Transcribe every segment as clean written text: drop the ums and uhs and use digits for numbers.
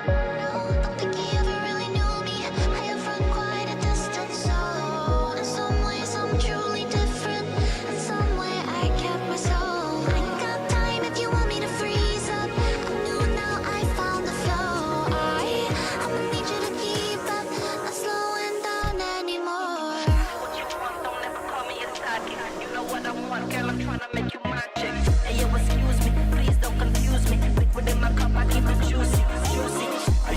Don't think he ever really knew me. I have run quite a distance, so in some ways I'm truly different. In some way I kept my soul. I ain't got time if you want me to freeze up. I'm new now, I found the flow. I'ma need you to keep up, not slowing down anymore. What you want, don't ever call me a sidekick. You know what I want, girl, I'm tryna make you my chick. Hey yo, excuse me, please don't confuse me. Liquid in my cup, I keep it juicy, juicy. I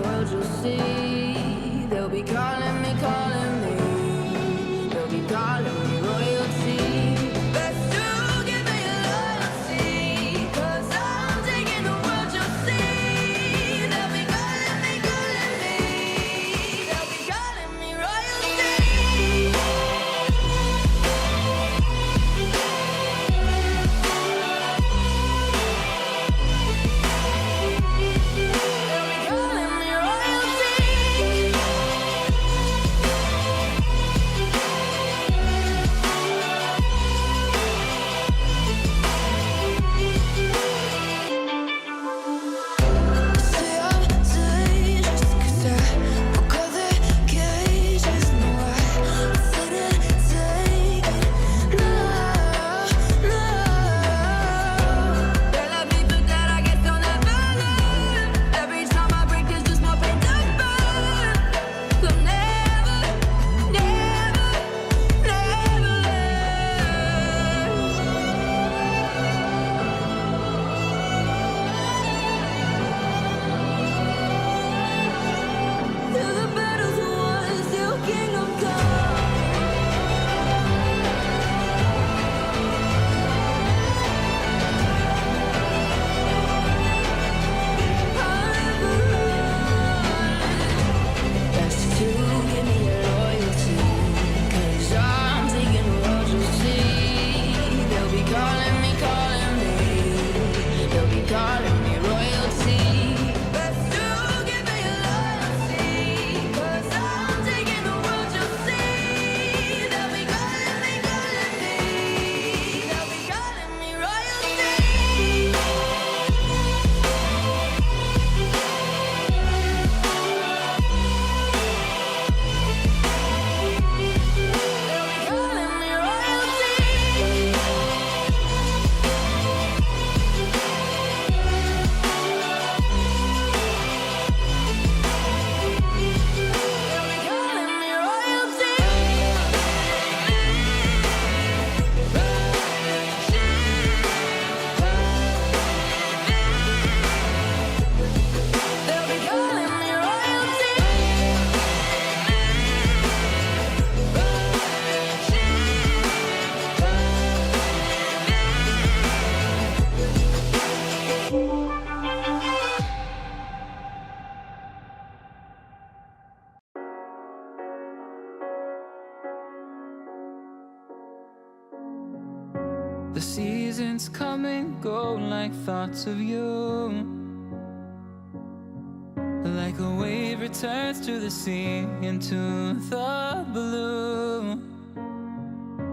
world, you'll see. They'll be calling me, calling me. They'll be calling me royalty. Best to give me loyalty, 'cause I'm taking the world, you'll see. They'll be calling me, calling me. They'll be calling me royalty. The seasons come and go like thoughts of you. Like a wave returns to the sea, into the blue.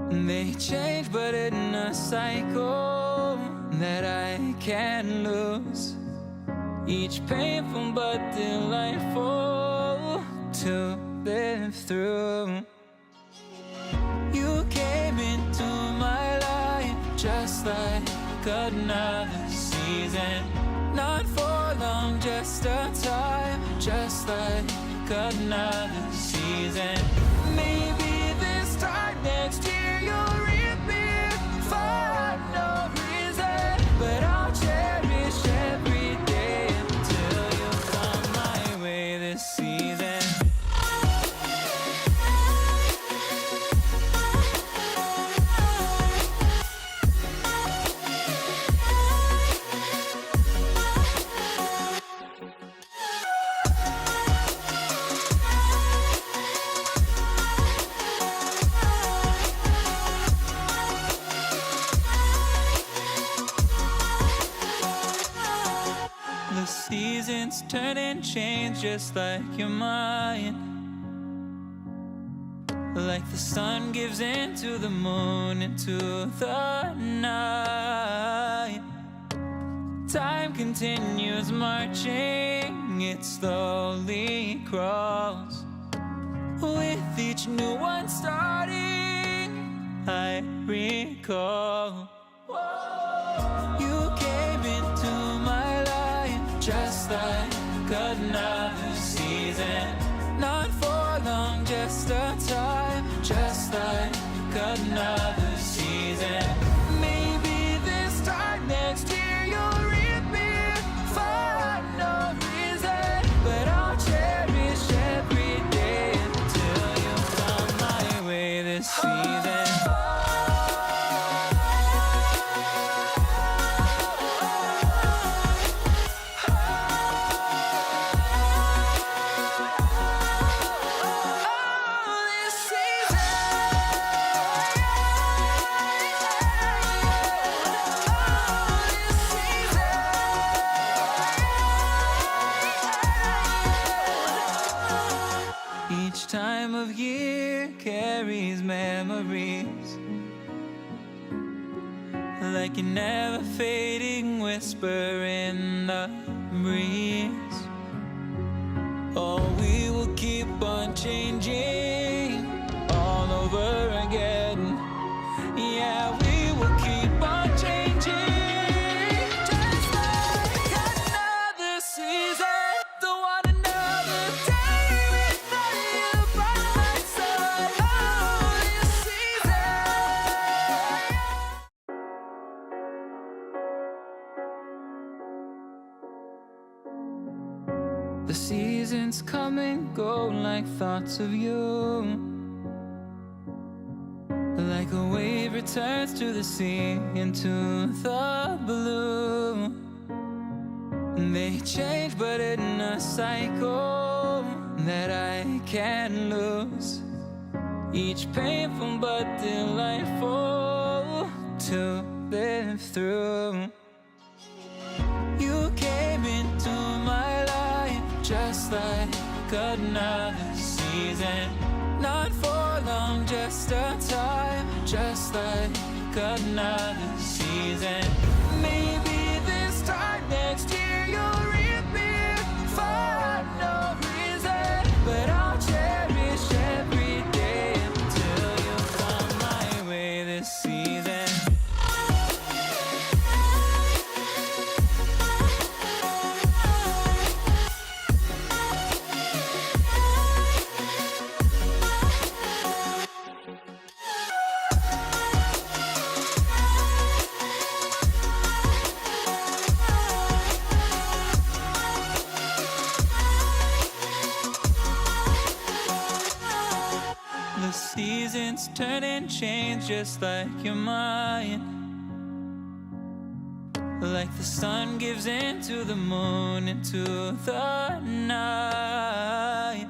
They change but in a cycle that I can't lose. Each painful but delightful to live through. You came into my life just like another season. Not for long, just a time, just like another season. Maybe this time next year you'll reappear for no reason, but I'll cherish every day until you come my way this season. The seasons turn and change just like your mind. Like the sun gives into the moon, into the night. Time continues marching, it slowly crawls. With each new one starting, I recall. You came into my life just like another season. Not for long, just a time, just like another season. Maybe this time next year you'll reappear for no reason, but I'll time of year carries memories, like a never fading whisper in the breeze. Oh, we will keep on changing all over again. Yeah, we will keep on changing, just like another season. Don't want another day without you by my side. Oh, this season. The seasons come and go like thoughts of you, like a wave returns to the sea into the blue. They change but in a cycle that I can't lose, each painful but delightful to live through. You came into my life just like another season, not for long, just a time, just like another season. Maybe this time next year you'll reappear for no reason, but I'll cherish every day until you come my way this season. The seasons turn and change just like your mind, like the sun gives into the moon, into the night.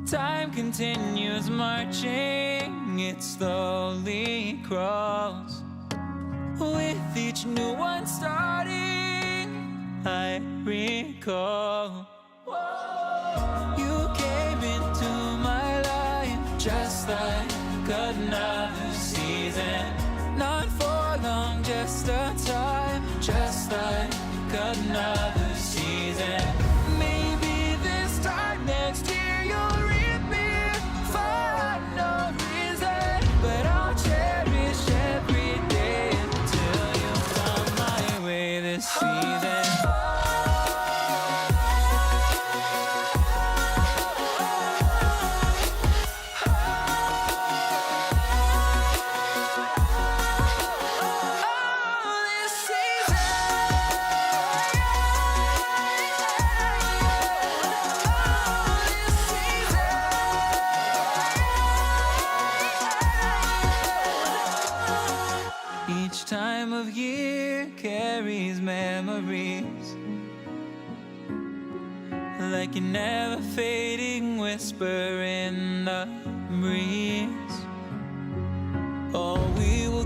Time continues marching, it slowly crawls. With each new one starting, I recall you came into my life just like another season, not for long, just a time, just like another season. Maybe this time next year you'll reappear for no reason, but I'll cherish every day until you come my way this season. Each time of year carries memories, like a never fading whisper in the breeze. Oh, we will